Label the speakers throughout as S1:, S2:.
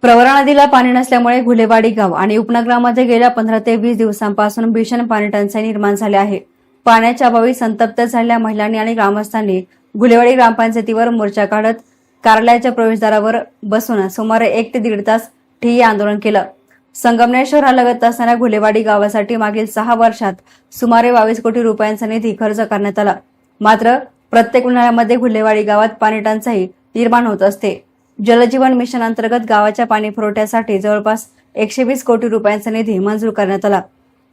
S1: प्रवरा नदीला पाणी नसल्यामुळे घुलेवाडी गाव आणि उपनगरामध्ये गेल्या 15 ते 20 दिवसांपासून भीषण पाणी टंचाई निर्माण झाली आहे। पाण्याच्या अभावी संतप्त झालेल्या महिलांनी आणि ग्रामस्थांनी घुलेवाडी ग्रामपंचायतीवर मोर्चा काढत कार्यालयाच्या प्रवेशद्वारावर बसून सुमारे 1 ते 1.5 तास ठिय्या आंदोलन केलं। संगमनेर शहरालगत असणाऱ्या घुलेवाडी गावासाठी मागील 6 वर्षात सुमारे 22 कोटी रुपयांचा निधी खर्च करण्यात आला। मात्र प्रत्येक उन्हाळ्यामध्ये घुलेवाडी गावात पाणी टंचाई निर्माण होत असते। जलजीवन मिशन अंतर्गत गावाच्या पाणी पुरवठ्यासाठी जवळपास 120 कोटी रुपयांचा निधी मंजूर करण्यात आला।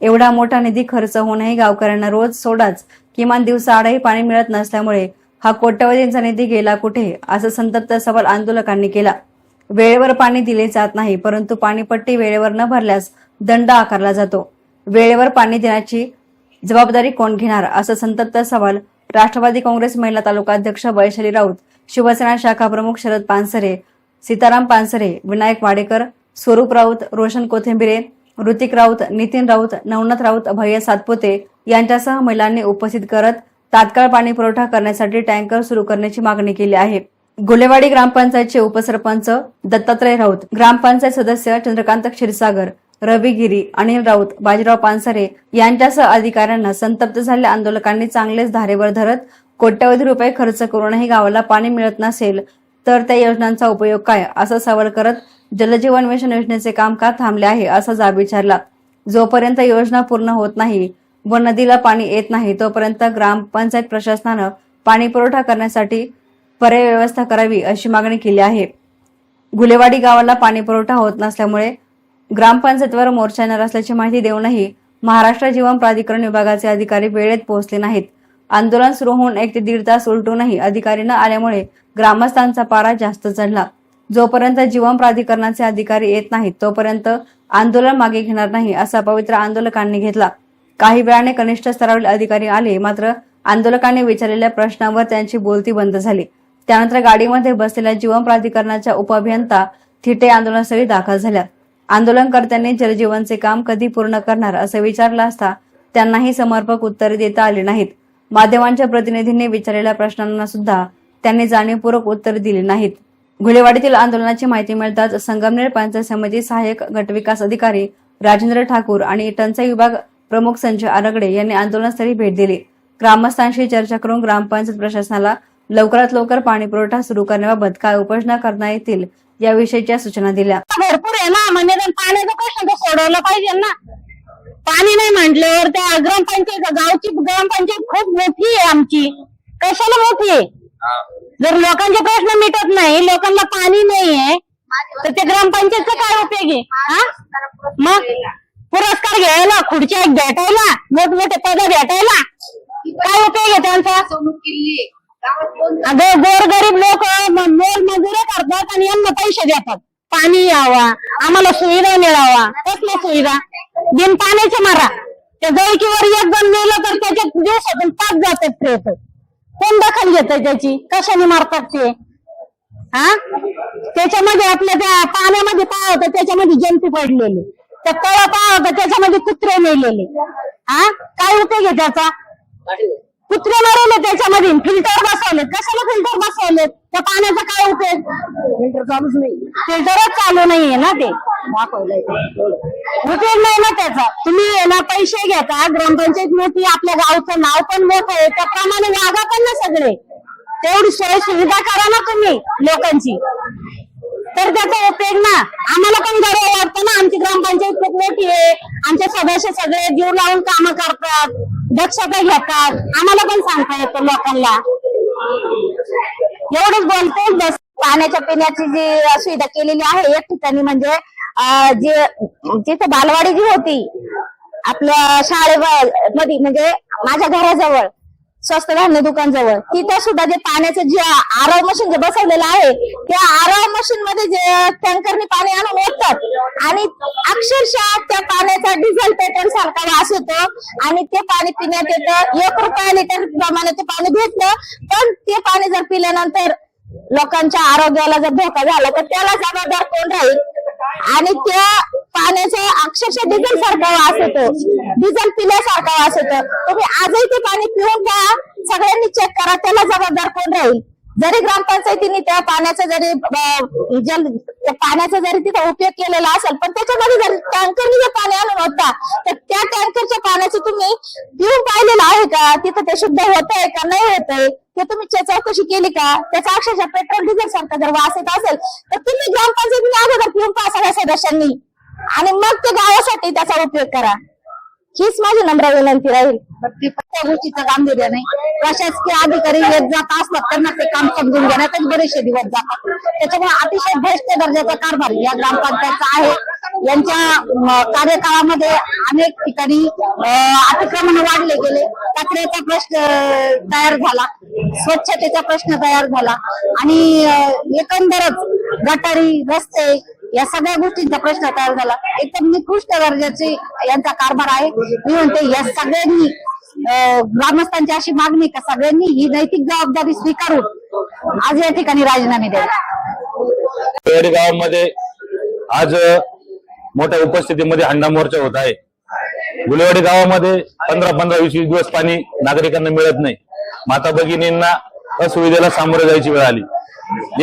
S1: एवढा मोठा निधी खर्च होऊनही गावकऱ्यांना रोज सोडाच किमान दिवसाआडही पाणी मिळत नसल्यामुळे हा कोट्यवधींचा निधी गेला कुठे असं संतप्त सवाल आंदोलकांनी केला। वेळेवर पाणी दिले जात नाही, परंतु पाणीपट्टी वेळेवर न भरल्यास दंड आकारला जातो। वेळेवर पाणी देण्याची जबाबदारी कोण घेणार असा संतप्त सवाल राष्ट्रवादी काँग्रेस महिला तालुका अध्यक्ष वैशाली राऊत, शिवसेना शाखा प्रमुख शरद पानसरे, सीताराम पानसरे, विनायक वाडेकर, स्वरूप राऊत, रोशन कोथिंबिरे, ऋतिक राऊत, नितीन राऊत, नवनाथ राऊत, भैया सातपुते यांच्यासह महिलांनी उपस्थित करत तात्काळ पाणी पुरवठा करण्यासाठी टँकर सुरू करण्याची मागणी केली आहे। घुलेवाडी ग्रामपंचायतचे उपसरपंच दत्तात्रय राऊत, ग्रामपंचायत सदस्य चंद्रकांत क्षीरसागर, रवी गिरी, अनिल राऊत, बाजीराव पानसरे यांच्यासह अधिकाऱ्यांना संतप्त झालेल्या आंदोलकांनी चांगलेच धारेवर धरत कोट्यवधी रुपये खर्च करूनही गावाला पाणी मिळत नसेल तर त्या योजनांचा उपयोग काय असा सवाल करत जलजीवन मिशन योजनेचे काम का थांबले आहे असा जाब विचारला। जोपर्यंत योजना पूर्ण होत नाही व नदीला पाणी येत नाही तोपर्यंत ग्रामपंचायत प्रशासनानं पाणी पुरवठा करण्यासाठी पर्याय व्यवस्था करावी अशी मागणी केली आहे। घुलेवाडी गावाला पाणी पुरवठा होत नसल्यामुळे ग्रामपंचायतवर मोर्चा येणार असल्याची माहिती देऊनही महाराष्ट्र जीवन प्राधिकरण विभागाचे अधिकारी वेळेत पोहोचले नाहीत। आंदोलन सुरू होऊन 1 ते 1.5 तास उलटूनही अधिकारी न आल्यामुळे ग्रामस्थांचा पारा जास्त चढला। जोपर्यंत जीवन प्राधिकरणाचे अधिकारी येत नाहीत तोपर्यंत आंदोलन मागे घेणार नाही असा पवित्रा आंदोलकांनी घेतला। काही वेळाने कनिष्ठ स्तरावरील अधिकारी आले, मात्र आंदोलकांनी विचारलेल्या प्रश्नांवर त्यांची बोलती बंद झाली। त्यानंतर गाडीमध्ये बसलेल्या जीवन प्राधिकरणाच्या उपअभियंता थिटे आंदोलनस्थळी दाखल झाल्या। आंदोलनकर्त्यांनी जलजीवनचे काम कधी पूर्ण करणार असं विचारलं असता त्यांनाही समर्पक उत्तरे देता आली नाहीत। माध्यमांच्या प्रतिनिधींनी विचारलेल्या प्रश्नांना सुद्धा त्यांनी जाणीवपूर्वक उत्तरे दिली नाहीत। घुलेवाडीतील आंदोलनाची माहिती मिळताच संगमनेर पंचायत समिती सहाय्यक गटविकास अधिकारी राजेंद्र ठाकूर आणि टंचाई विभाग प्रमुख संजय आरगडे यांनी आंदोलनस्थळी भेट दिली। ग्रामस्थांशी चर्चा करून ग्रामपंचायत प्रशासनाला लवकरात लवकर पाणी पुरवठा सुरू करण्याबाबत काय उपाययोजना करण्यात येतील याविषयीच्या सूचना दिल्या।
S2: भरपूर आहे ना, म्हणजे पाण्याचा प्रश्न तर सोडवला पाहिजे ना। पाणी नाही म्हटल्यावर त्या गावची ग्रामपंचायत खूप मोठी आहे आमची। कशाला मोठी आहे? जर लोकांचे प्रश्न मिटत नाही, लोकांना पाणी नाहीये तर त्या ग्रामपंचायतचा काय उपयोग आहे? मग पुरस्कार घ्यायला, खुर्च्या भेटायला, मोठमोठे पद भेटायला काय उपयोग आहे त्यांचा? अगं गोरगरीब लोक मोलमजुरी करतात आणि यांना पैसे देतात पाणी यावा, आम्हाला सुविधा मिळावा। कसल्या सुविधा? बिन पाण्याचे मारा। त्या जळकीवर 1 जण मेलं तर त्याच्यात दिवसातून 5 जातात प्रेत। कोण दखल घेत त्याची? कशाने मारतात ते? त्याच्यामध्ये आपल्या त्या पाण्यामध्ये पाय होतं, त्याच्यामध्ये जंतू पडलेले, त्या तळ पाय होतं त्याच्यामध्ये कुत्रे मेलेले। काय उपयोग आहे त्याचा? कुत्रे मारवले त्याच्यामध्ये, फिल्टर बसवले। कशाला फिल्टर बसवले? त्या पाण्याचा काय उपयोग? फिल्टर चालूच नाही, फिल्टरच चालू नाहीये ना, ते उपयोग नाही ना त्याचा। तुम्ही ना पैसे घेता, ग्रामपंचायत मोठी, आपल्या गावचं नाव पण मोठं आहे, त्याप्रमाणे वागा पण ना सगळे। तेवढी सोय सुविधा करा ना तुम्ही लोकांची, तर त्याचा उपयोग ना। आम्हाला पण गर्व वाटतं ना, आमची ग्रामपंचायत खूप मोठी आहे, आमचे सदस्य सगळे जीव लावून कामं करतात, दक्षता घेतात, आम्हाला पण सांगता येतं लोकांना। एवढंच बोलते बस। पाण्याच्या पिण्याची जी सुविधा केलेली आहे एक ठिकाणी, म्हणजे जे जिथे बालवाडी जी होती आपल्या शाळेमध्ये, म्हणजे माझ्या घराजवळ स्वस्त धान्य दुकान जवळ, तिथं सुद्धा जे पाण्याचं जे आरओ मशीन जे बसवलेलं आहे, त्या आरओ मशीन मध्ये जे टँकरने पाणी आणून ओततात आणि अक्षरशः त्या पाण्याचा डिझेल पेट्रोल सारखा वास येतो आणि ते पाणी पिण्यात येतं। 1 रुपया लिटर प्रमाणे ते पाणी भेटलं, पण ते पाणी जर पिल्यानंतर लोकांच्या आरोग्याला जर धोका झाला तर त्याला जबाबदार कोण राहील? आणि त्या पाण्याचा अक्षरशः डिझेल सारखा वास येतो, डिझेल पिल्यासारखा वास येतो। तुम्ही आजही ते पाणी पिऊन पहा, सगळ्यांनी चेक करा, त्याला जबाबदार कोण राहील? जरी ग्रामपंचायतीने त्या पाण्याचा जरी त्या पाण्याचा जरी तिथं उपयोग केलेला असेल, पण त्याच्यामध्ये जर टँकरने जर पाणी आणून होता, तर त्या टँकरच्या पाण्याचं तुम्ही पिऊन पाहिलेलं आहे का? तिथं ते शुद्ध होत आहे का नाही होत आहे ते तुम्ही चौकशी केली का? त्याचा अक्षरशः पेट्रोल डिझेल सारखा जर वास येत असेल तर तुम्ही ग्रामपंचायतीने अगोदर पिऊन पहा सगळ्या सदस्यांनी, आणि मग ते गावासाठी त्याचा उपयोग करा. हीच माझी नम्र विनंती राहील. प्रत्येक गोष्टीचं गांभीर्य नाही. प्रशासकीय अधिकारी येत जात असतात, त्यांना ते काम समजून घेण्यातच बरेचसे दिवस जातात. त्याच्यामुळे अतिशय भ्रष्ट दर्जाचा कारभार या ग्रामपंचायतचा आहे. यांच्या कार्यकाळामध्ये अनेक ठिकाणी अतिक्रमण वाढले गेले, कचऱ्याचा प्रश्न तयार झाला, स्वच्छतेचा प्रश्न तयार झाला, आणि एकंदरच गटारी, रस्ते या सगळ्या गोष्टींचा प्रश्न तयार झाला. एकदम निकृष्ट दर्जाचे यांचा कारभार आहे. मी म्हणते या सगळ्यांनी ग्रामस्थांची अशी मागणी का सगळ्यांनी ही नैतिक जबाबदारी स्वीकारून आज या ठिकाणी राजीनामे द्यावे.
S3: गावामध्ये आज मोठ्या उपस्थितीमध्ये हंडा मोर्चा होत आहे. गुलेवाडी गावामध्ये 15-20 दिवस पाणी नागरिकांना मिळत नाही. माता भगिनींना असुविधेला सामोरे जायची वेळ आली.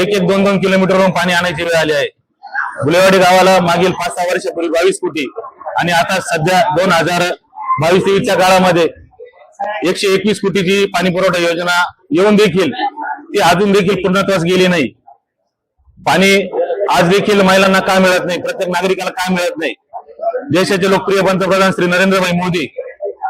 S3: 1-2 किलोमीटरवरून पाणी आणायची वेळ आली आहे. गुलेवाडी गावाला मागील 5-6 वर्षापूर्वी 22 कोटी आणि आता सध्या 2022-23च्या काळामध्ये 121 कोटीची पाणी पुरवठा योजना येऊन देखील ती अजून देखील पूर्णत्वास गेली नाही. पाणी आज देखील महिलांना का मिळत नाही, प्रत्येक नागरिकाला का मिळत नाही? देशाचे लोकप्रिय पंतप्रधान श्री नरेंद्रभाई मोदी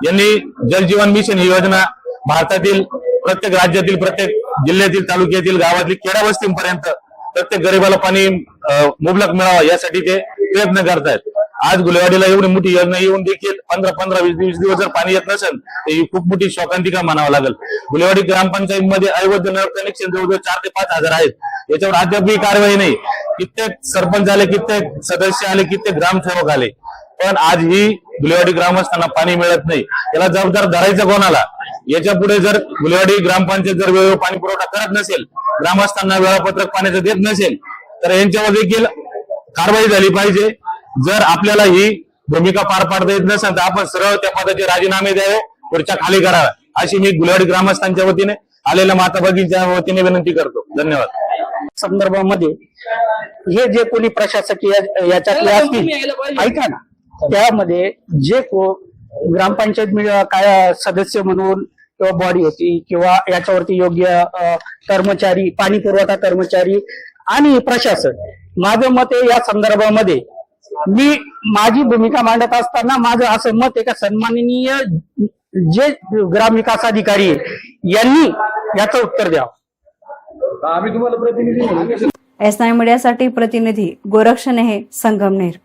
S3: यांनी जल जीवन मिशन ही योजना भारतातील प्रत्येक राज्यातील, प्रत्येक जिल्ह्यातील, तालुक्यातील, गावातील, खेड्या वस्तीपर्यंत प्रत्येक गरीबाला पाणी मुबलक मिळावं यासाठी ते प्रयत्न करतायत. आज गुलेवाडीला एवढी मोठी योजना येऊन देखील 15-20 दिवस जर पाणी येत नसेल तर ही खूप मोठी शोकांतिका मानावं लागेल. गुलेवाडी ग्रामपंचायत मध्ये अवैध नळ कनेक्शन जवळजवळ 4 ते 5 हजार आहेत. याच्यावर अद्यापही कारवाई नाही. कित्येक सरपंच आले, कित्येक सदस्य आले, कित्येक ग्रामसेवक आले, पण आज ही गुलेवाडी ग्रामस्थांना पाणी मिळत नाही. याला जबाबदार धरायचं कोणाला? याच्या पुढे जर गुलेवाडी ग्रामपंचायत जर वेळेवर पाणी पुरवठा करत नसेल, ग्रामस्थांना वेळापत्रक पाण्याचं देत नसेल, तर यांच्यावर देखील कारवाई झाली पाहिजे. जर आपल्याला ही भूमिका पार पाडता येत नसेल तर आपण सरळ त्या पदाचे राजीनामे द्यावे, खुर्च्या खाली कराव्या, अशी मी गुलेवाडी ग्रामस्थांच्या वतीने, आलेल्या माता भगिनींच्या वतीने विनंती करतो. धन्यवाद.
S4: संदर्भामध्ये हे जे कोणी प्रशासकीय याच्यातले असतील, ऐका ना, त्यामध्ये जे ग्रामपंचायत काय सदस्य म्हणून किंवा बॉडी होती किंवा याच्यावरती योग्य कर्मचारी, पाणी पुरवठा कर्मचारी आणि प्रशासन, माझं मत आहे या संदर्भामध्ये मी माझी भूमिका मांडत असताना माझं असं मत आहे का सन्माननीय जे ग्रामविकास अधिकारी यांनी याचं उत्तर द्यावं.
S1: S9 मीडियासाठी प्रतिनिधी गोरक्ष नेहे, संगमनेर.